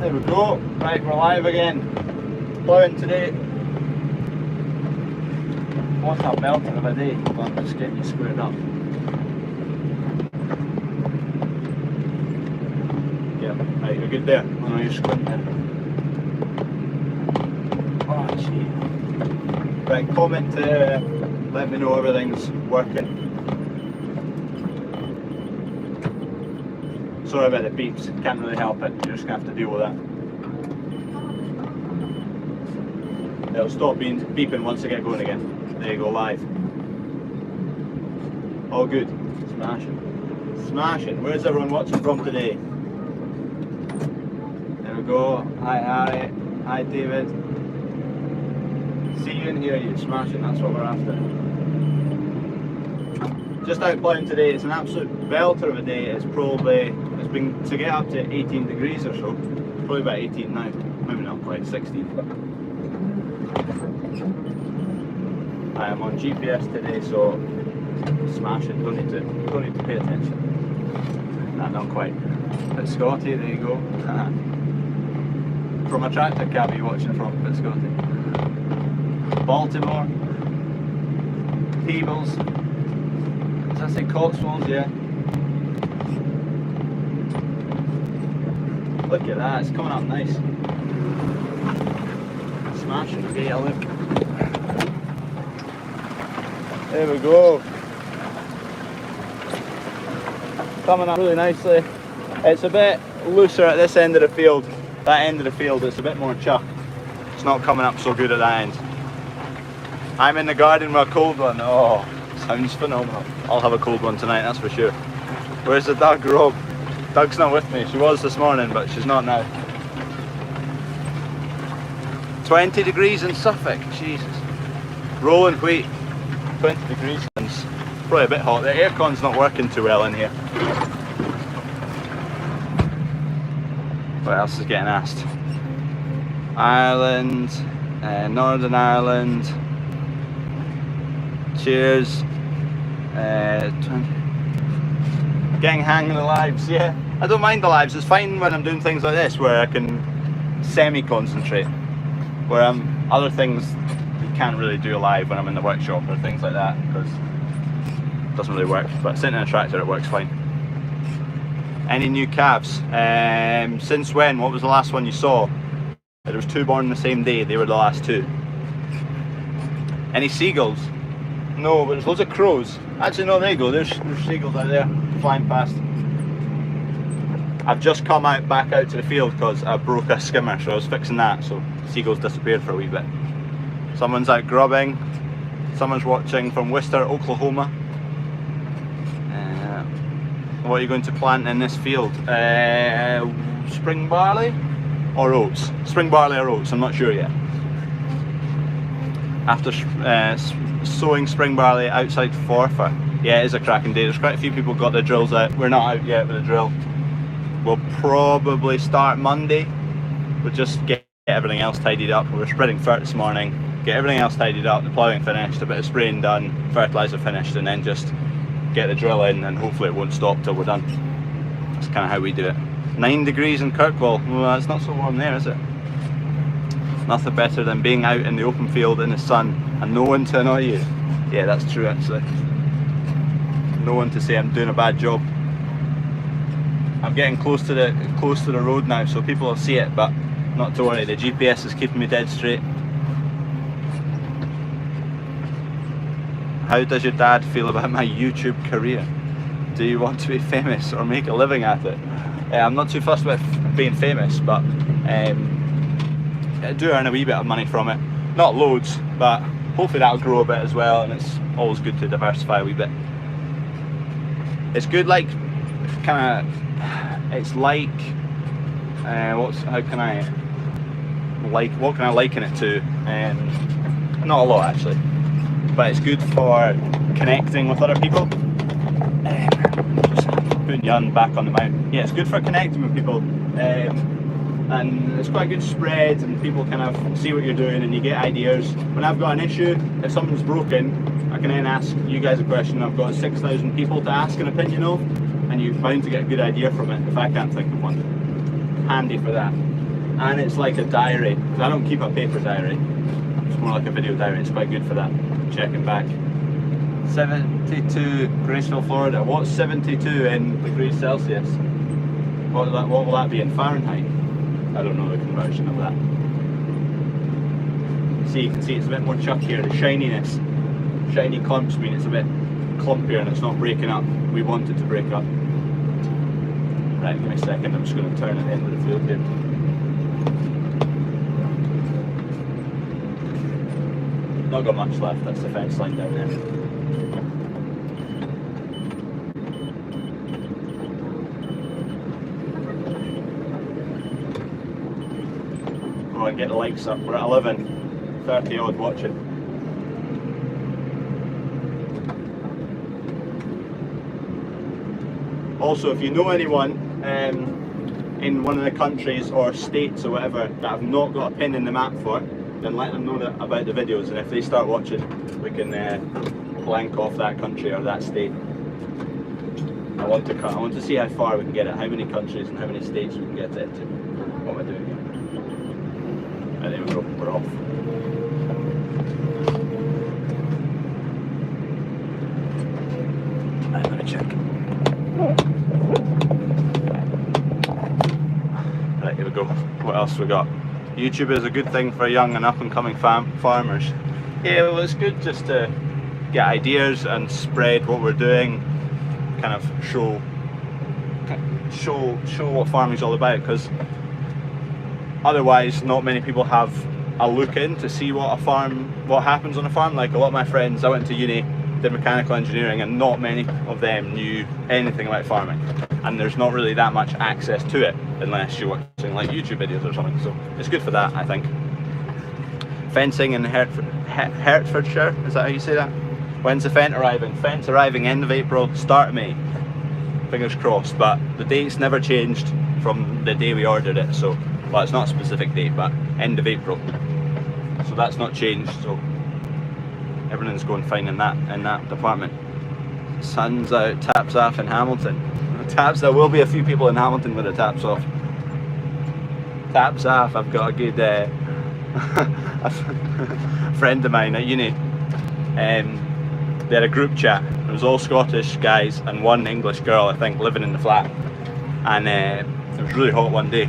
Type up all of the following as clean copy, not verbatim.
There we go. Right, we're live again. Plowing today. What a belter of a day. Well, I'm just getting you squared up. Yeah, right, you're good there. I know you're squinting. Oh, gee. Right, comment let me know everything's working. Sorry about the beeps, can't really help it, you're just going to have to deal with that. It'll stop beeping once I get going again. There you go, live. All good. Smashing. Smashing. Where's everyone watching from today? There we go. Hi Harry. Hi David. See you and hear you. Smashing, that's what we're after. Just out ploughing today, it's an absolute belter of a day. It's been to get up to 18 degrees or so. Probably about 18 now. Maybe not quite, 16. I am on GPS today, so smashing. Don't need to pay attention. Nah, not quite. But Scotty, there you go. From a tractor cab you're watching from, but Scotty. Baltimore. Peebles. Does that say Cotswolds? Yeah. Look at that, it's coming up nice. Smashing. Okay, I'll look. There we go. Coming up really nicely. It's a bit looser at this end of the field. That end of the field, it's a bit more chuck. It's not coming up so good at that end. I'm in the garden with a cold one. Oh, sounds phenomenal. I'll have a cold one tonight, that's for sure. Where's the Doug, Rob? Doug's not with me. She was this morning, but she's not now. 20 degrees in Suffolk, Jesus. Rolling wheat, 20 degrees. It's probably a bit hot. The aircon's not working too well in here. What else is getting asked? Ireland, Northern Ireland. Cheers. 20. Getting hang of the lives, yeah. I don't mind the lives, it's fine when I'm doing things like this where I can semi-concentrate. Where other things you can't really do live when I'm in the workshop or things like that, because it doesn't really work. But sitting in a tractor it works fine. Any new calves? Since when? What was the last one you saw? There was 2 born the same day, they were the last 2. Any seagulls? No, but there's loads of crows. Actually no, there you go, there's seagulls out there flying past. I've just come back out to the field because I broke a skimmer, so I was fixing that, so seagulls disappeared for a wee bit. Someone's out grubbing, someone's watching from Worcester, Oklahoma. What are you going to plant in this field? Spring barley or oats? Spring barley or oats, I'm not sure yet. After sowing spring barley outside Forfar. Yeah, it is a cracking day. There's quite a few people got their drills out. We're not out yet with the drill. We'll probably start Monday. We'll just get everything else tidied up. We were spreading fert this morning, get everything else tidied up, the ploughing finished, a bit of spraying done, fertiliser finished, and then just get the drill in, and hopefully it won't stop till we're done. That's kind of how we do it. 9 degrees in Kirkwall. Well, it's not so warm there, is it? Nothing better than being out in the open field in the sun and no one to annoy you. Yeah, that's true actually. No one to say I'm doing a bad job. I'm getting close to the road now, so people will see it, but not to worry, the GPS is keeping me dead straight. How does your dad feel about my YouTube career? Do you want to be famous or make a living at it? I'm not too fussed with being famous, but I do earn a wee bit of money from it. Not loads, but hopefully that'll grow a bit as well, and it's always good to diversify a wee bit. It's good, like, it's like, what can I liken it to? Not a lot actually, but it's good for connecting with other people. Just putting Jan back on the mount. Yeah, it's good for connecting with people, and it's quite a good spread, and people kind of see what you're doing and you get ideas. When I've got an issue, if something's broken, I can then ask you guys a question. I've got 6,000 people to ask an opinion of, and you're bound to get a good idea from it if I can't think of one. Handy for that. and it's like a diary. I don't keep a paper diary. It's more like a video diary. It's quite good for that. Checking back. 72 Graceville, Florida. What's 72 in degrees Celsius? What will that be in Fahrenheit? I don't know the conversion of that. See, you can see it's a bit more chunkier. The shininess, shiny clumps mean it's a bit clumpier and it's not breaking up. We want it to break up. Right, give me a second. I'm just going to turn it into the field here. Not got much left. That's the fence line down there. Oh, and get the likes up. We're at 11, 30 odd watching. Also, if you know anyone in one of the countries or states or whatever that I've not got a pin in the map for, then let them know about the videos, and if they start watching, we can blank off that country or that state. I want to see how far we can get it, how many countries and how many states we can get it into. What am I doing here? And there we go, we're off. Right, let me check. Right, here we go. What else we got? YouTube is a good thing for young and up and coming farmers. Yeah, well, it's good just to get ideas and spread what we're doing, kind of show what farming's all about, because otherwise not many people have a look in to see what happens on a farm. Like a lot of my friends, I went to uni, did mechanical engineering, and not many of them knew anything about farming, and there's not really that much access to it unless you're watching like YouTube videos or something, so it's good for that, I think. Fencing in Hertfordshire, is that how you say that? When's the fence arriving? Fence arriving end of April, start of May. Fingers crossed, but the date's never changed from the day we ordered it, so, well, it's not a specific date, but end of April. So that's not changed, so everything's going fine in that department. Sun's out, taps off in Hamilton. There will be a few people in Hamilton with the taps off. Taps off, I've got a good a friend of mine at uni. They had a group chat. It was all Scottish guys and one English girl, I think, living in the flat. And it was really hot one day.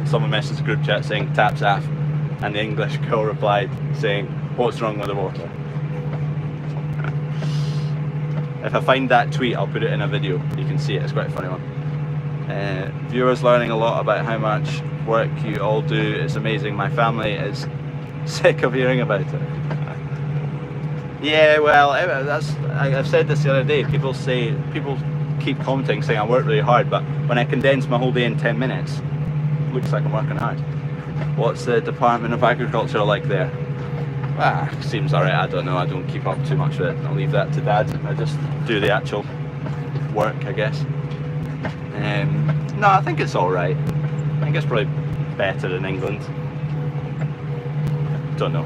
Someone messaged the group chat saying taps off, and the English girl replied saying, "What's wrong with the water?" If I find that tweet, I'll put it in a video. You can see it, it's quite a funny one. Viewers learning a lot about how much work you all do. It's amazing. My family is sick of hearing about it. Yeah, well, I've said this the other day. People keep commenting saying I work really hard, but when I condense my whole day in 10 minutes, it looks like I'm working hard. What's the Department of Agriculture like there? Seems alright, I don't know, I don't keep up too much with it. I'll leave that to Dad. I just do the actual work, I guess. No, I think it's alright. I think it's probably better than England. Don't know.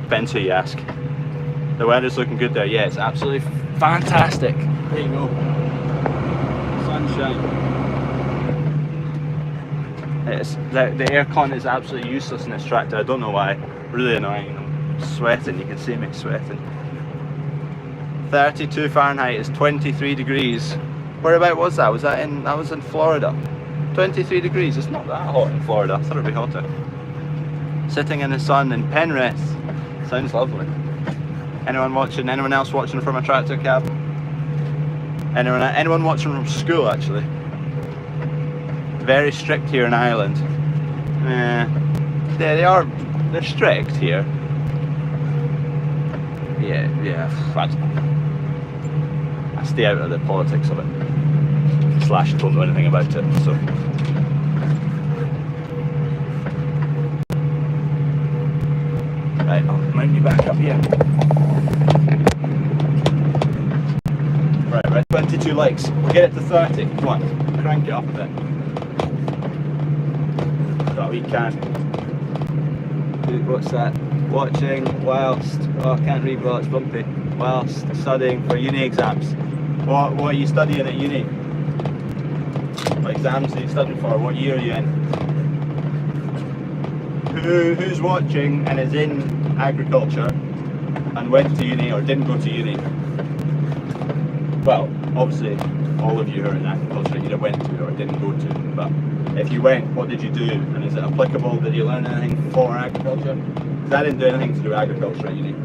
Depends who you ask. The weather's looking good there. Yeah, it's absolutely fantastic. There you go. Sunshine. The aircon is absolutely useless in this tractor. I don't know why. Really annoying. I'm sweating. You can see me sweating. 32 Fahrenheit is 23 degrees. Whereabout was that? That was in Florida. 23 degrees. It's not that hot in Florida. I thought it'd be hotter. Sitting in the sun in Penrith. Sounds lovely. Anyone watching? Anyone else watching from a tractor cab? Anyone watching from school, actually? Very strict here in Ireland. Yeah, they're strict here. Yeah. I stay out of the politics of it. / don't know anything about it, so. Right, I'll mount you back up here. Right, we're at 22 likes. We'll get it to 30. Come on, crank it up a bit. That we can. What's that? Watching whilst, oh, I can't read while it's bumpy. Whilst studying for uni exams. What are you studying at uni? What exams are you studying for? What year are you in? who's watching and is in agriculture and went to uni or didn't go to uni? Well, obviously all of you who are in agriculture either went to or didn't go to, but if you went, what did you do, and is it applicable? Did you learn anything for agriculture? Because I didn't do anything to do with agriculture at uni.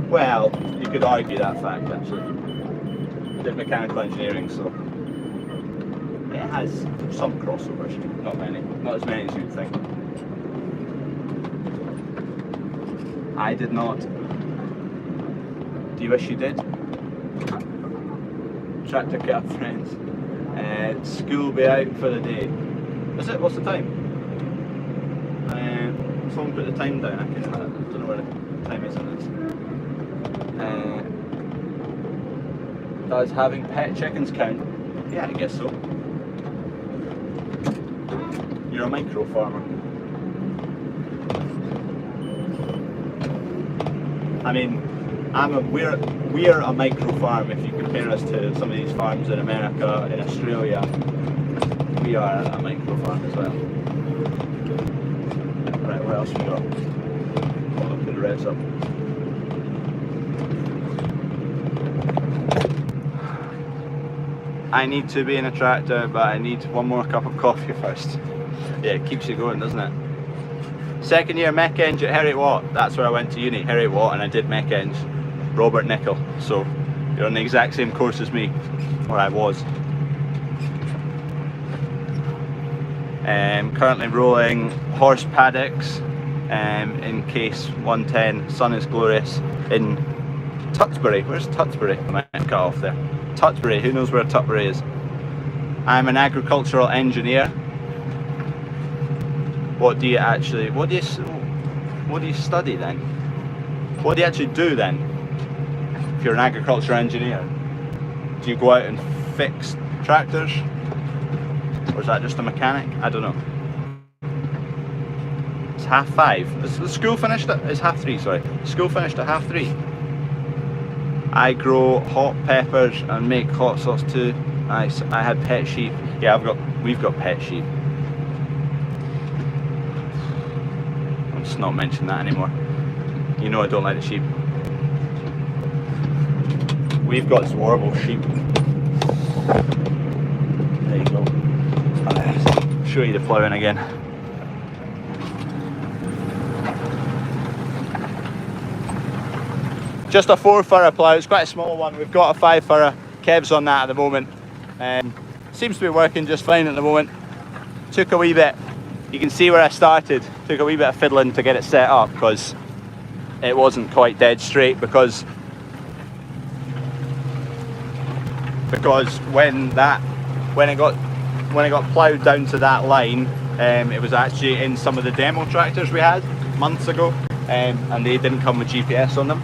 Well, you could argue that fact actually. I did mechanical engineering, so it has some crossovers, not many, not as many as you'd think. I did not. Do you wish you did? Tractor cat friends. School be out for the day. Is it? What's the time? Someone put the time down. I don't know where the time is on this. Does having pet chickens count? Yeah, I guess so. You're a micro farmer. I mean, we're a micro farm if you compare us to some of these farms in America, in Australia. We are a micro farm as well. Right, what else we got? I'll put the reds up. I need to be in a tractor, but I need one more cup of coffee first. Yeah, it keeps you going, doesn't it? Second year mech eng at Heriot Watt. That's where I went to uni, Heriot Watt, and I did mech eng. Robert Nicol. So you're on the exact same course as me, or I was. Currently rolling horse paddocks in case 110. Sun is glorious in Tutsbury. Where's Tutsbury? I might cut off there. Tutsbury. Who knows where Tutsbury is? I'm an agricultural engineer. What do you study then? What do you actually do then? If you're an agriculture engineer, do you go out and fix tractors? Or is that just a mechanic? I don't know. It's 5:30. Is the school finished at, it's 3:30, sorry. School finished at 3:30. I grow hot peppers and make hot sauce too. I had pet sheep. Yeah, we've got pet sheep. I'll just not mention that anymore. You know I don't like the sheep. We've got horrible sheep. There you go. I'll show you the ploughing again. Just a 4-furrow plough. It's quite a small one. We've got a 5-furrow. Kev's on that at the moment. Seems to be working just fine at the moment. Took a wee bit. You can see where I started. Took a wee bit of fiddling to get it set up because it wasn't quite dead straight because when it got ploughed down to that line, it was actually in some of the demo tractors we had months ago, and they didn't come with GPS on them.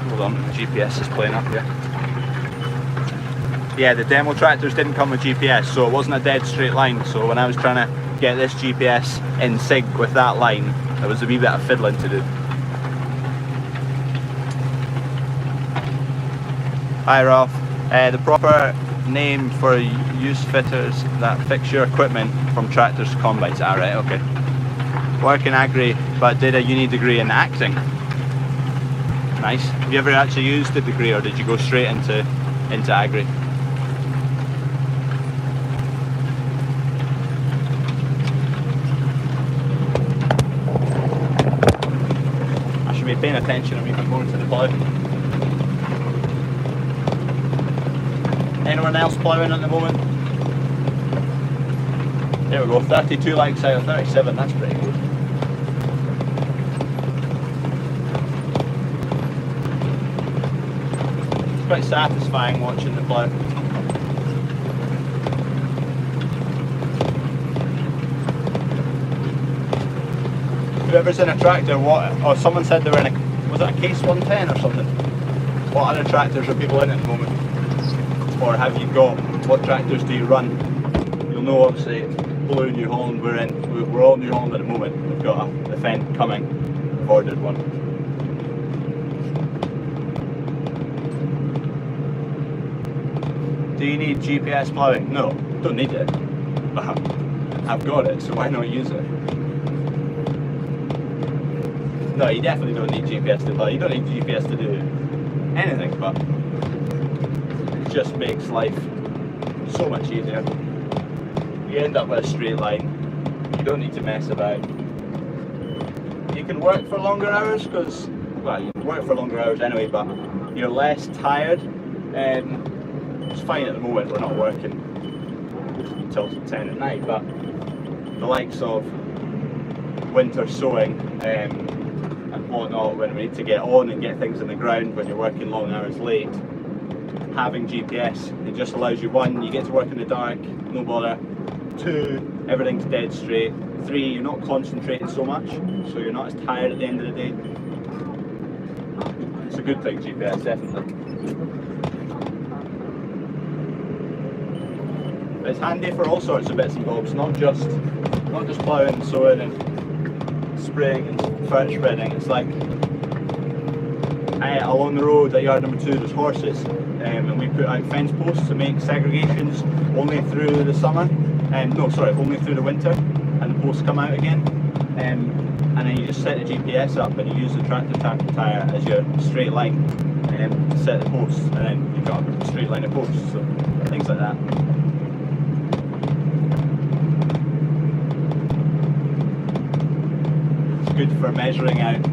Hold on, the GPS is playing up here. Yeah, the demo tractors didn't come with GPS, so it wasn't a dead straight line. So when I was trying to get this GPS in sync with that line, there was a wee bit of fiddling to do. Hi Ralph. The proper name for use fitters that fix your equipment from tractors to combines. Alright, okay. Work in agri, but did a uni degree in acting. Nice. Have you ever actually used the degree, or did you go straight into agri? I should be paying attention a wee bit more to the plough. Anyone else ploughing at the moment? There we go, 32 likes out of 37, that's pretty good. It's quite satisfying watching the plough. Whoever's in a tractor, or someone said they were in a, was it a case 110 or something? What other tractors are people in at the moment? Or have you got, what tractors do you run? You'll know obviously Blue New Holland we're all New Holland at the moment. We've got a Fendt coming, we've ordered one. Do you need GPS ploughing? No, don't need it. I've got it, so why not use it? No, you definitely don't need GPS to play. You don't need GPS to do anything, but it just makes life so much easier. You end up with a straight line. You don't need to mess about. You can work for longer hours because, well, you can work for longer hours anyway, but you're less tired. It's fine at the moment, we're not working until 10 at night, but the likes of winter sowing and whatnot, when we need to get on and get things in the ground when you're working long hours late, having GPS, it just allows you, one, you get to work in the dark, no bother, two, everything's dead straight, three, you're not concentrating so much, so you're not as tired at the end of the day. It's a good thing, GPS, definitely. But it's handy for all sorts of bits and bobs, not just ploughing and sowing and spraying and fert spreading. It's like along the road at yard number 2 there's horses, and we put out fence posts to make segregations only through the summer, only through the winter, and the posts come out again, and then you just set the GPS up and you use the tractor tyre as your straight line to set the posts, and then you've got a straight line of posts, so things like that. Good for measuring out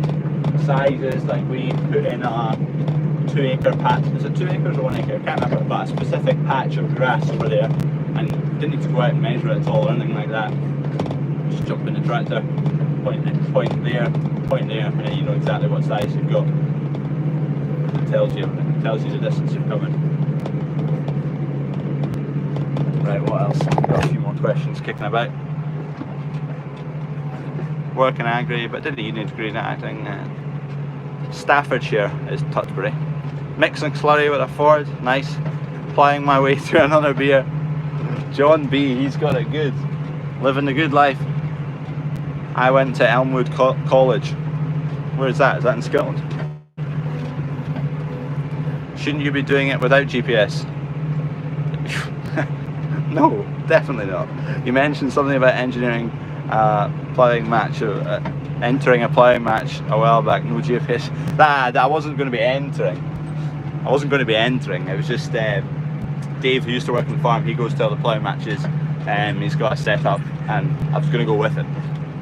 sizes, like we put in a 2 acre patch, is it 2 acres or 1 acre, I can't remember, but a specific patch of grass over there, and didn't need to go out and measure it at all or anything like that. Just jump in the tractor, point there, and then you know exactly what size you've got. It tells you the distance you're coming. Right, what else? Got a few more questions kicking about. Working agri, but didn't need a degree in acting. Staffordshire is Tutbury. Mixing slurry with a Ford, nice. Ploughing my way through another beer. John B, he's got it good. Living the good life. I went to Elmwood College. Where is that? Is that in Scotland? Shouldn't you be doing it without GPS? No, definitely not. You mentioned something about engineering ploughing match, entering a ploughing match a while back, no GPS. That wasn't going to be entering. I wasn't going to be entering. It was just Dave, who used to work on the farm, he goes to all the ploughing matches, and he's got a set up, and I was going to go with him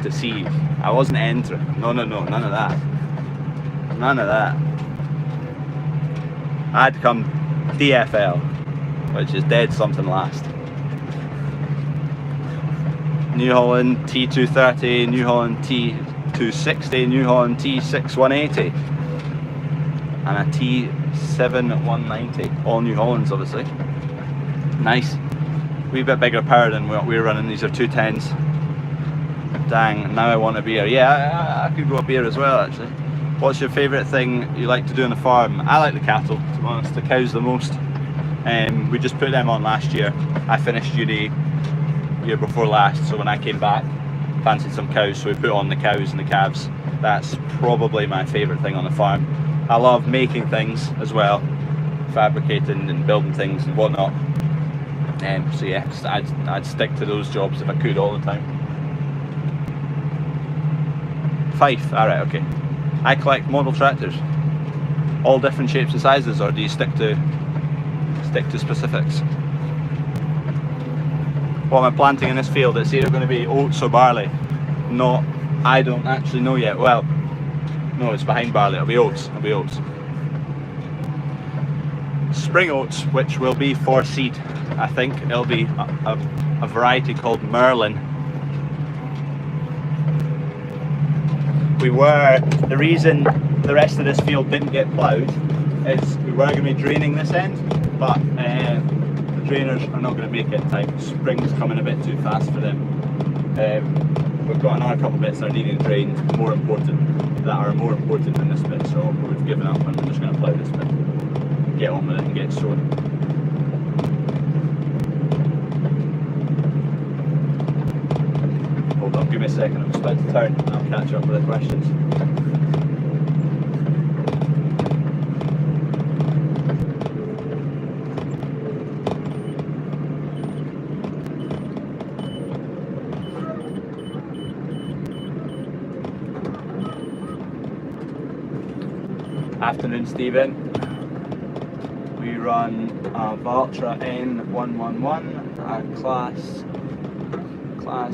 to see. I wasn't entering. No, none of that. None of that. I had to come DFL, which is dead something last. New Holland T230, New Holland T260, New Holland T6180, and a T7190. All New Hollands, obviously. Nice. Wee bit bigger power than what we're running. These are 210s. Dang, now I want a beer. Yeah, I could go a beer as well, actually. What's your favourite thing you like to do on the farm? I like the cattle, to be honest. The cows the most. We just put them on last year. I finished uni year before last, so when I came back, fancied some cows, so we put on the cows and the calves. That's probably my favourite thing on the farm. I love making things as well, fabricating and building things and whatnot. So yeah, I'd stick to those jobs if I could all the time. Fife, alright, okay. I collect model tractors, all different shapes and sizes, or do you stick to specifics? What am I planting in this field? It's either going to be oats or barley. I don't actually know yet. Well, no, it's behind barley. It'll be oats. Spring oats, which will be for seed. I think it'll be a variety called Merlin. The reason the rest of this field didn't get ploughed is we were going to be draining this end, but drainers are not going to make it in time. Spring's coming a bit too fast for them. We've got another couple of bits that are needing drained, that are more important than this bit, so we've given up and we're just going to plough this bit, get on with it and get sown. Hold on, give me a second, I'm just about to turn and I'll catch up with the questions. afternoon, Stephen. We run a Valtra N111, a class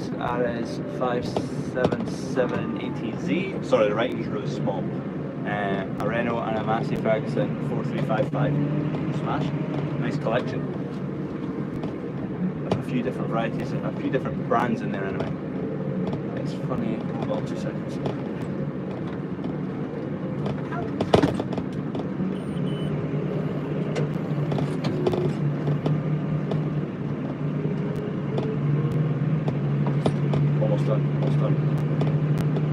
RS 577ATZ. Sorry, the writing's really small. A Renault and a Massey Ferguson 4355. Smash. Nice collection. A few different varieties, a few different brands in there anyway. It's funny. Hold on 2 seconds. Almost done.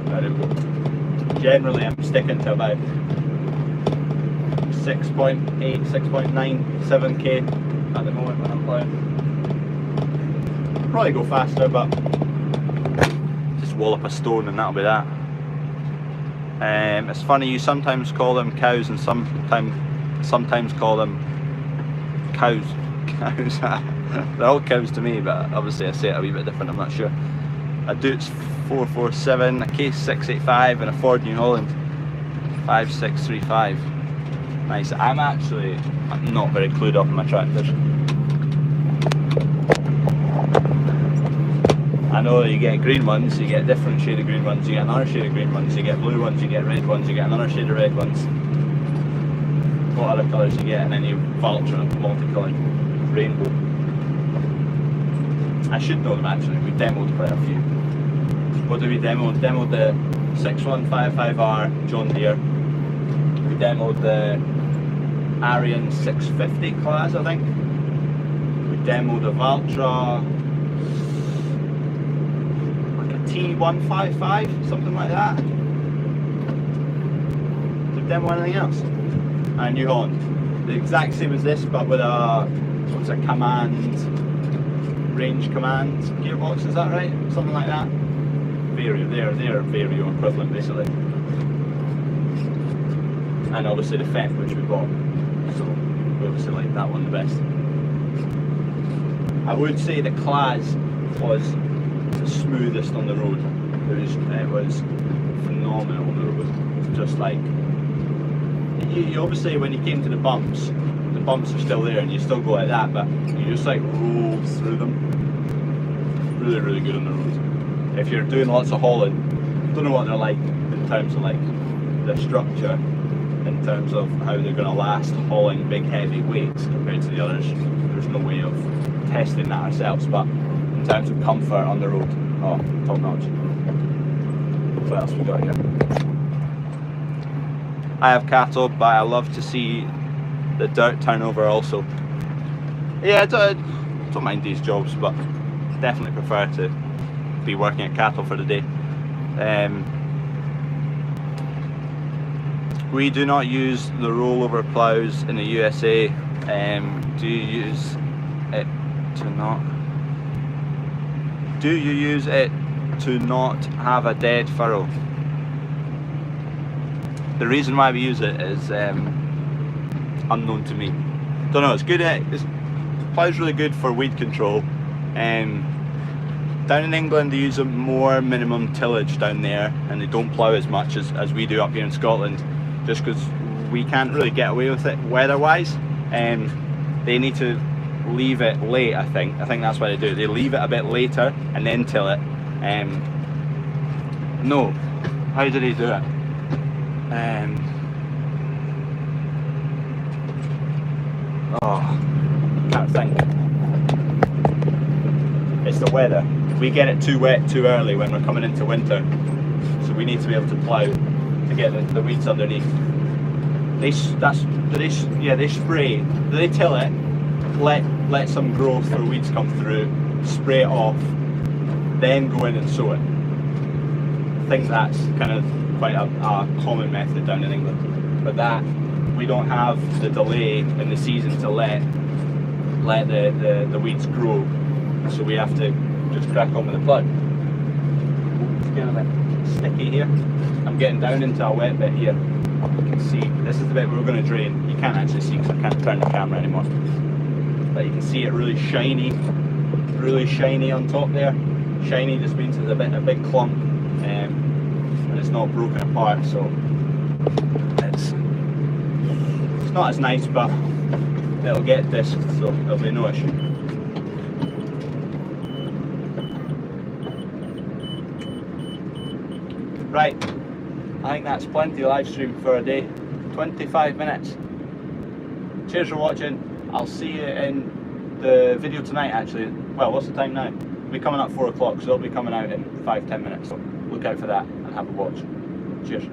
Very good. Generally, I'm sticking to about 6.8, 6.9, 7k at the moment when I'm ploughing. Probably go faster, but just wall up a stone and that'll be that. It's funny, you sometimes call them cows and sometimes call them cows. They're all cows to me, but obviously I say it a wee bit different, I'm not sure. A Dutz 447, a Case 685 and a Ford New Holland 5635. Nice. I'm not very clued up on my tractors. I know you get green ones, you get different shade of green ones, you get another shade of green ones, you get blue ones, you get red ones, you get another shade of red ones. What other colours you get, and then you Valtra multicoloured rainbow. I should know them actually, we demoed quite a few. What did we demo? We demoed the 6155R John Deere. We demoed the Arian 650 class, I think. We demoed a Valtra, like a T155, something like that. Did we demo anything else? And a New Holland. The exact same as this, but with a, what's a range command gearbox, is that right? Something like that. Vario, they're Vario equivalent basically. And obviously the Fendt which we bought, so we obviously like that one the best. I would say the Claas was the smoothest on the road. It was phenomenal on the road. Just like, you obviously when you came to the bumps are still there and you still go like that, but you just like roll through them. Really, really good on the road. If you're doing lots of hauling, don't know what they're like in terms of like their structure, in terms of how they're going to last hauling big heavy weights compared to the others. There's no way of testing that ourselves, but in terms of comfort on the road, oh, top notch. What else we got here? I have cattle, but I love to see the dirt turnover also. Yeah, I don't mind these jobs, but definitely prefer to be working at cattle for the day. We do not use the rollover ploughs in the USA. Do you use it to not? Do you use it to not have a dead furrow? The reason why we use it is unknown to me. Don't know. It's good. Plough's really good for weed control. Down in England they use a more minimum tillage down there, and they don't plough as much as we do up here in Scotland, just because we can't really get away with it weather-wise. They need to leave it late. I think that's why they do it. They leave it a bit later and then till it. No, how did he do it? Can't think. It's the weather. We get it too wet too early when we're coming into winter, so we need to be able to plough to get the weeds underneath. They spray. They till it, let some growth or weeds come through, spray it off, then go in and sow it. I think that's kind of quite a common method down in England, but that we don't have the delay in the season to let the weeds grow, so we have to just crack on with the plough. It's getting a bit sticky here. I'm getting down into a wet bit here. You can see this is the bit we're going to drain. You can't actually see because I can't turn the camera anymore, but you can see it really shiny on top there. Shiny just means it's a big clump, and it's not broken apart, so it's It's not as nice, but it'll get disked, so there'll be no issue. Right, I think that's plenty of live stream for a day. 25 minutes. Cheers for watching. I'll see you in the video tonight actually. Well, what's the time now? It'll be coming up 4 o'clock, so it'll be coming out in 5-10 minutes. So look out for that and have a watch. Cheers.